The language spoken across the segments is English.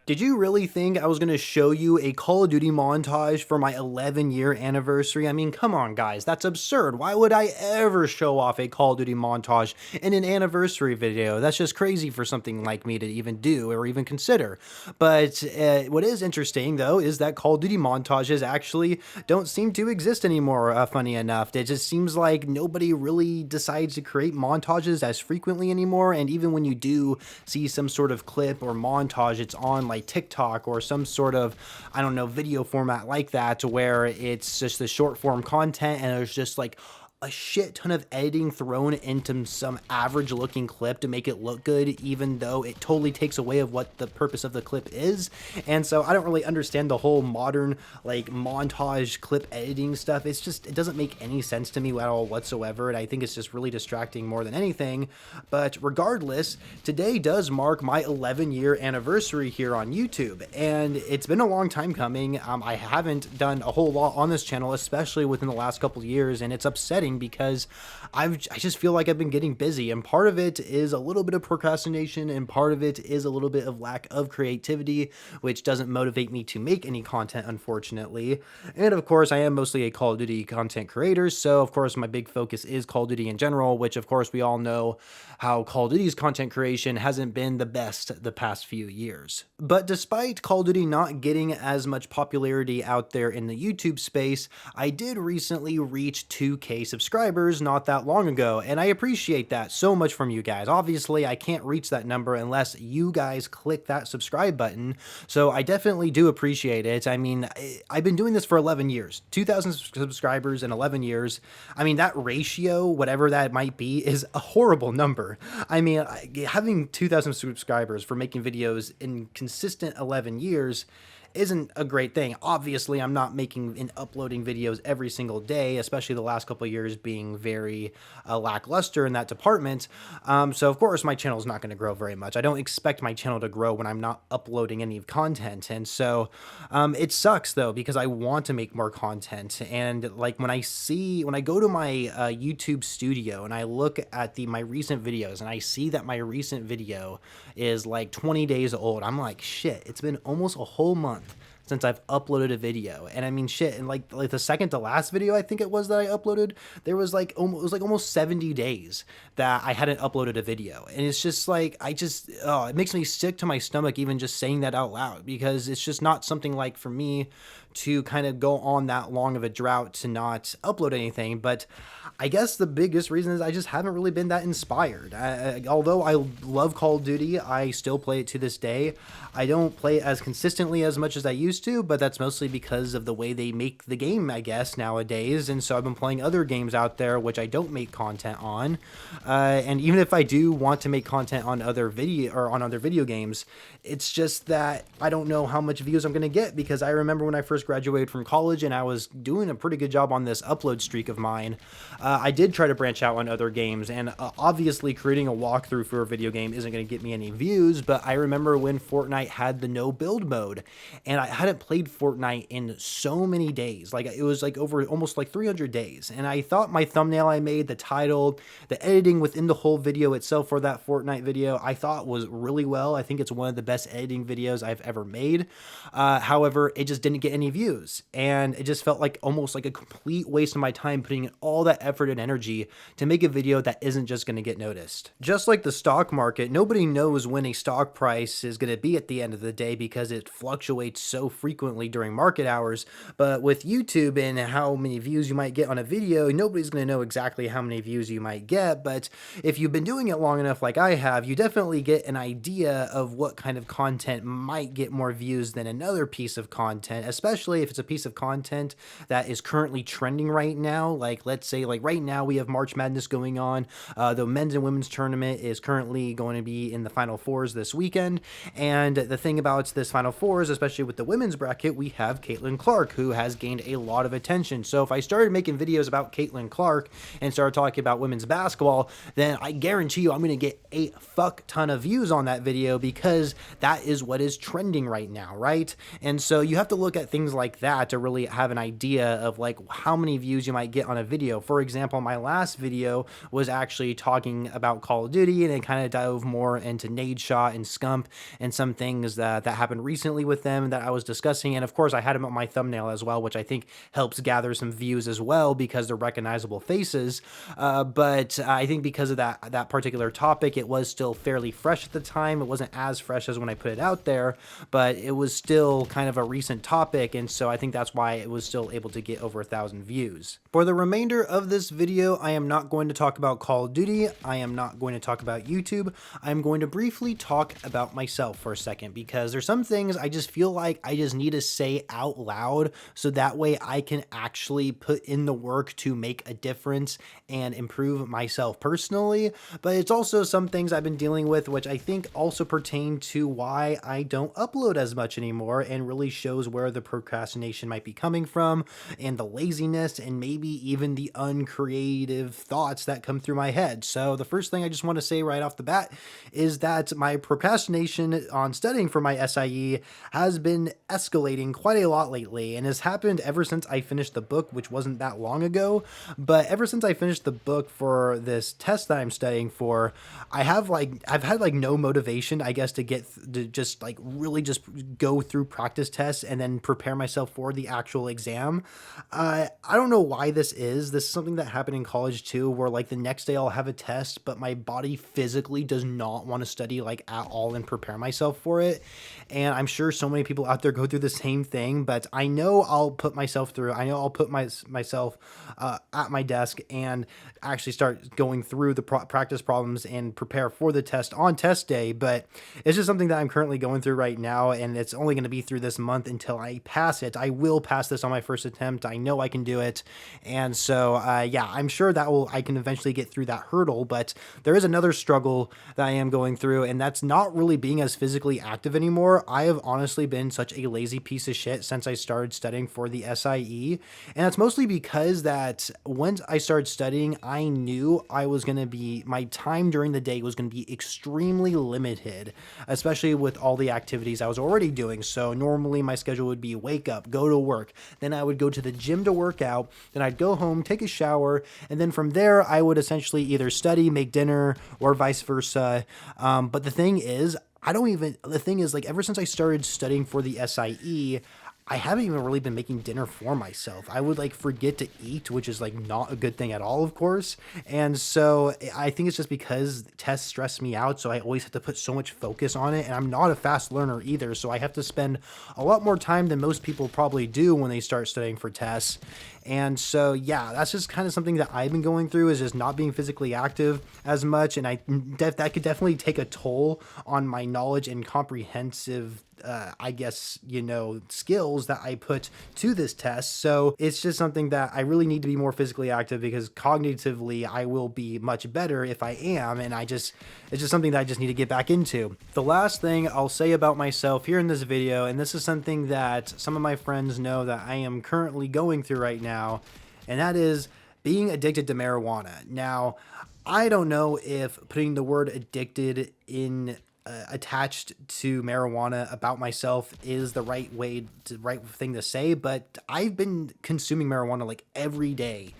Did you really think I was going to show you a Call of Duty montage for my 11-year anniversary? I mean, come on, guys, that's absurd. Why would I ever show off a Call of Duty montage in an anniversary video? That's just crazy for something like me to even do or even consider. But what is interesting, though, is that Call of Duty montages actually don't seem to exist anymore, funny enough. It just seems like nobody really decides to create montages as frequently anymore, and even when you do see some sort of clip or montage, it's on like TikTok or some sort of, I don't know, video format like that, where it's just the short form content and there's just like a shit ton of editing thrown into some average looking clip to make it look good, even though it totally takes away of what the purpose of the clip is. And so I don't really understand the whole modern like montage clip editing stuff. It's just, it doesn't make any sense to me at all whatsoever, and I think it's just really distracting more than anything. But regardless, today does mark my 11-year anniversary here on YouTube, and it's been a long time coming. I haven't done a whole lot on this channel, especially within the last couple of years, and it's upsetting because I just feel like I've been getting busy, and part of it is a little bit of procrastination and part of it is a little bit of lack of creativity, which doesn't motivate me to make any content, unfortunately. And of course, I am mostly a Call of Duty content creator, so of course my big focus is Call of Duty in general, which of course we all know how Call of Duty's content creation hasn't been the best the past few years. But despite Call of Duty not getting as much popularity out there in the YouTube space, I did recently reach 2K subscribers not that long ago, and I appreciate that so much from you guys. Obviously, I can't reach that number unless you guys click that subscribe button, so I definitely do appreciate it. I mean, I've been doing this for 11 years. 2,000 subscribers in 11 years. I mean, that ratio, whatever that might be, is a horrible number. I mean, having 2,000 subscribers for making videos in consistent 11 years isn't a great thing. Obviously, I'm not making and uploading videos every single day, especially the last couple of years being very lackluster in that department. So of course my channel is not going to grow very much. I don't expect my channel to grow when I'm not uploading any content. And so it sucks though, because I want to make more content. And like when I go to my YouTube studio and I look at my recent videos and I see that my recent video is like 20 days old, I'm like, shit, it's been almost a whole month since I've uploaded a video. And I mean, shit, and like the second to last video I think it was that I uploaded, there was like almost 70 days that I hadn't uploaded a video. And it's just like, it makes me sick to my stomach even just saying that out loud, because it's just not something like for me to kind of go on that long of a drought to not upload anything. But I guess the biggest reason is I just haven't really been that inspired. Although I love Call of Duty, I still play it to this day. I don't play it as consistently as much as I used to, but that's mostly because of the way they make the game, I guess, nowadays. And so I've been playing other games out there which I don't make content on. And even if I do want to make content on other video games, it's just that I don't know how much views I'm going to get, because I remember when I first graduated from college and I was doing a pretty good job on this upload streak of mine. I did try to branch out on other games, and obviously creating a walkthrough for a video game isn't going to get me any views, but I remember when Fortnite had the no build mode, and I hadn't played Fortnite in so many days. Like, it was like over almost like 300 days, and I thought my thumbnail I made, the title, the editing within the whole video itself for that Fortnite video, I thought was really well. I think it's one of the best editing videos I've ever made. However, it just didn't get any views, and it just felt like almost like a complete waste of my time putting in all that effort and energy to make a video that isn't just going to get noticed. Just like the stock market, nobody knows when a stock price is going to be at the end of the day because it fluctuates so frequently during market hours. But with YouTube and how many views you might get on a video, nobody's going to know exactly how many views you might get. But if you've been doing it long enough like I have, you definitely get an idea of what kind of content might get more views than another piece of content, especially if it's a piece of content that is currently trending right now. Like, let's say like right now we have March Madness going on. The men's and women's tournament is currently going to be in the Final Fours this weekend. And the thing about this Final Fours, especially with the women's bracket, we have Caitlin Clark, who has gained a lot of attention. So if I started making videos about Caitlin Clark and started talking about women's basketball, then I guarantee you I'm going to get a fuck ton of views on that video, because that is what is trending right now, right? And so you have to look at things things like that to really have an idea of like how many views you might get on a video. For example, my last video was actually talking about Call of Duty, and it kind of dove more into Nade Shot and Scump and some things that happened recently with them that I was discussing. And of course, I had them on my thumbnail as well, which I think helps gather some views as well because they're recognizable faces. But I think because of that particular topic, it was still fairly fresh at the time. It wasn't as fresh as when I put it out there, but it was still kind of a recent topic, and so I think that's why it was still able to get over 1,000 views. For the remainder of this video, I am not going to talk about Call of Duty. I am not going to talk about YouTube. I'm going to briefly talk about myself for a second, because there's some things I just feel like I just need to say out loud so that way I can actually put in the work to make a difference and improve myself personally. But it's also some things I've been dealing with which I think also pertain to why I don't upload as much anymore, and really shows where the procrastination might be coming from, and the laziness, and maybe even the uncreative thoughts that come through my head. So the first thing I just want to say right off the bat is that my procrastination on studying for my SIE has been escalating quite a lot lately, and has happened ever since I finished the book, which wasn't that long ago. But ever since I finished the book for this test that I'm studying for, I've had like no motivation, I guess, to just like really just go through practice tests and then prepare myself for the actual exam. I don't know why this is. This is something that happened in college too, where like the next day I'll have a test, but my body physically does not want to study like at all and prepare myself for it. And I'm sure so many people out there go through the same thing, but I know I'll put myself through. I know I'll put myself at my desk and actually start going through the practice problems and prepare for the test on test day. But it's just something that I'm currently going through right now, and it's only going to be through this month until I pass it. I will pass this on my first attempt. I know I can do it. And so, yeah, I'm sure I can eventually get through that hurdle. But there is another struggle that I am going through, and that's not really being as physically active anymore. I have honestly been such a lazy piece of shit since I started studying for the SIE. And that's mostly because that once I started studying, I knew my time during the day was going to be extremely limited, especially with all the activities I was already doing. So normally my schedule would be wake up, go to work, then I would go to the gym to work out, then I'd go home, take a shower, and then from there I would essentially either study, make dinner, or vice versa. But the thing is, like, ever since I started studying for the SIE, I haven't even really been making dinner for myself. I would like forget to eat, which is like not a good thing at all, of course. And so I think it's just because tests stress me out. So I always have to put so much focus on it. And I'm not a fast learner either. So I have to spend a lot more time than most people probably do when they start studying for tests. And so, yeah, that's just kind of something that I've been going through, is just not being physically active as much. And that could definitely take a toll on my knowledge and comprehensive skills that I put to this test. So it's just something that I really need to be more physically active, because cognitively I will be much better if I am. And it's just something that I just need to get back into. The last thing I'll say about myself here in this video, and this is something that some of my friends know that I am currently going through right now, and that is being addicted to marijuana. Now, I don't know if putting the word addicted in attached to marijuana about myself is the right thing to say, but I've been consuming marijuana like every day,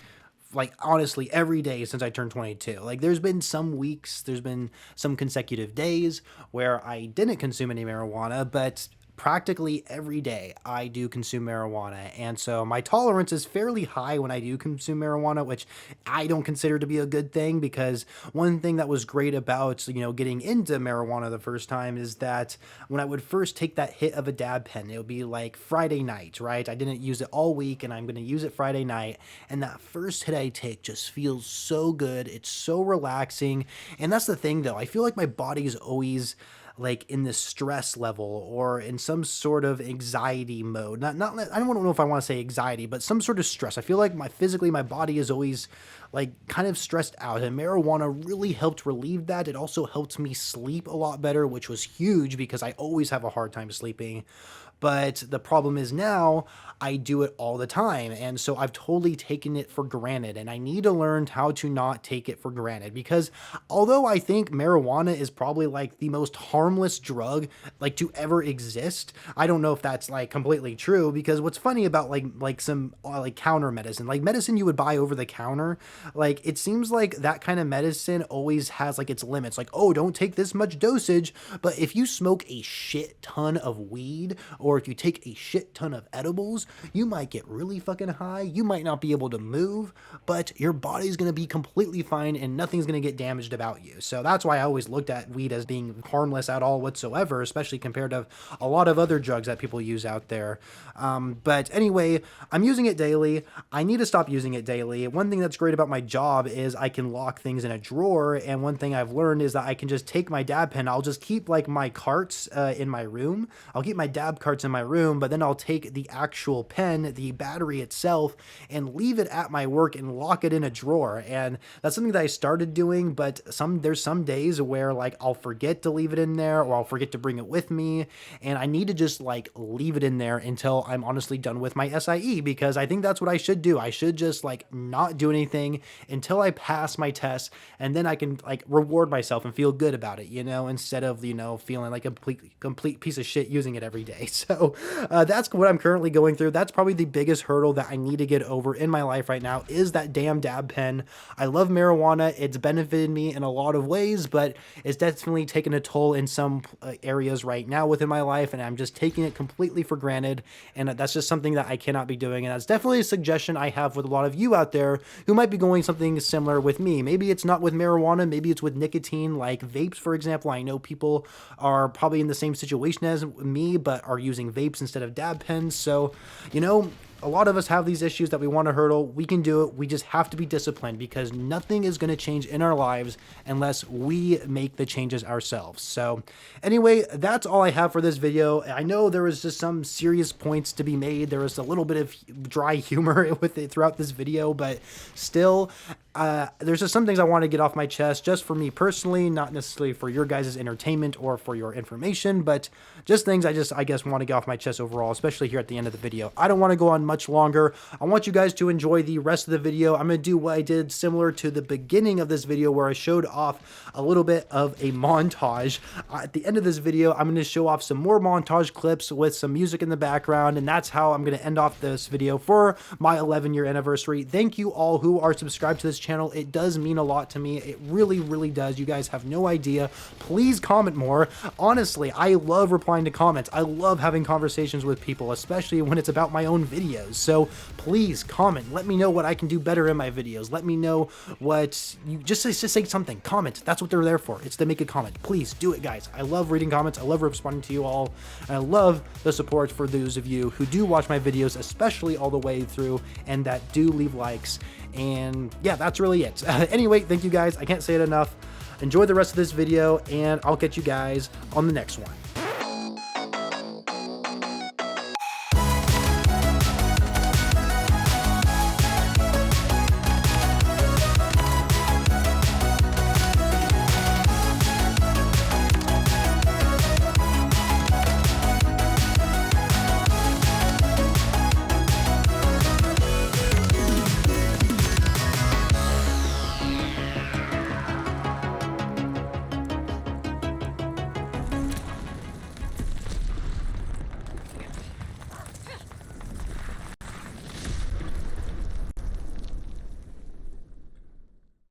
like honestly every day since I turned 22. Like there's been some weeks, there's been some consecutive days where I didn't consume any marijuana, but practically every day I do consume marijuana. And so my tolerance is fairly high when I do consume marijuana, which I don't consider to be a good thing, because one thing that was great about, getting into marijuana the first time is that when I would first take that hit of a dab pen, it would be like Friday night, right? I didn't use it all week, and I'm going to use it Friday night. And that first hit I take just feels so good. It's so relaxing. And that's the thing though. I feel like my body's always like in this stress level or in some sort of anxiety mode. I don't know if I want to say anxiety, but some sort of stress. I feel like my body is always like kind of stressed out, and marijuana really helped relieve that. It also helped me sleep a lot better, which was huge because I always have a hard time sleeping. But the problem is now I do it all the time. And so I've totally taken it for granted, and I need to learn how to not take it for granted, because although I think marijuana is probably like the most harmless drug like to ever exist, I don't know if that's like completely true, because what's funny about like some like counter medicine, like medicine you would buy over the counter, like it seems like that kind of medicine always has like its limits, like, oh, don't take this much dosage. But if you smoke a shit ton of weed, or if you take a shit ton of edibles, you might get really fucking high. You might not be able to move, but your body's going to be completely fine and nothing's going to get damaged about you. So that's why I always looked at weed as being harmless at all whatsoever, especially compared to a lot of other drugs that people use out there. But anyway, I'm using it daily. I need to stop using it daily. One thing that's great about my job is I can lock things in a drawer. And one thing I've learned is that I can just take my dab pen. I'll just keep like my carts in my room. I'll keep my dab carts in my room, but then I'll take the actual pen, the battery itself, and leave it at my work and lock it in a drawer. And that's something that I started doing, but there's some days where like I'll forget to leave it in there, or I'll forget to bring it with me, and I need to just like leave it in there until I'm honestly done with my SIE, because I think that's what I should do. I should just like not do anything until I pass my test, and then I can like reward myself and feel good about it, you know, instead of, you know, feeling like a complete piece of shit using it every day. So that's what I'm currently going through. That's probably the biggest hurdle that I need to get over in my life right now, is that damn dab pen. I love marijuana. It's benefited me in a lot of ways, but it's definitely taken a toll in some areas right now within my life, and I'm just taking it completely for granted, and that's just something that I cannot be doing. And that's definitely a suggestion I have with a lot of you out there who might be going something similar with me. Maybe it's not with marijuana, maybe it's with nicotine, like vapes, for example. I know people are probably in the same situation as me, but are using vapes instead of dab pens. So, you know, a lot of us have these issues that we want to hurdle. We can do it. We just have to be disciplined, because nothing is going to change in our lives unless we make the changes ourselves. So anyway, that's all I have for this video. I know there was just some serious points to be made. There was a little bit of dry humor with it throughout this video, but still, there's just some things I want to get off my chest, just for me personally, not necessarily for your guys' entertainment or for your information, but just things I guess want to get off my chest overall, especially here at the end of the video. I don't want to go on much longer. I want you guys to enjoy the rest of the video. I'm going to do what I did similar to the beginning of this video, where I showed off a little bit of a montage. At the end of this video, I'm going to show off some more montage clips with some music in the background, and that's how I'm going to end off this video for my 11-year anniversary. Thank you all who are subscribed to this channel. It does mean a lot to me. It really, really does. You guys have no idea. Please comment more. Honestly, I love replying to comments. I love having conversations with people, especially when it's about my own videos. So please comment. Let me know what I can do better in my videos. Let me know what you just say something. Comment. That's what they're there for. It's to make a comment. Please do it, guys. I love reading comments. I love responding to you all. And I love the support for those of you who do watch my videos, especially all the way through, and that do leave likes. And yeah, that's really it. Anyway, thank you guys. I can't say it enough. Enjoy the rest of this video, and I'll catch you guys on the next one.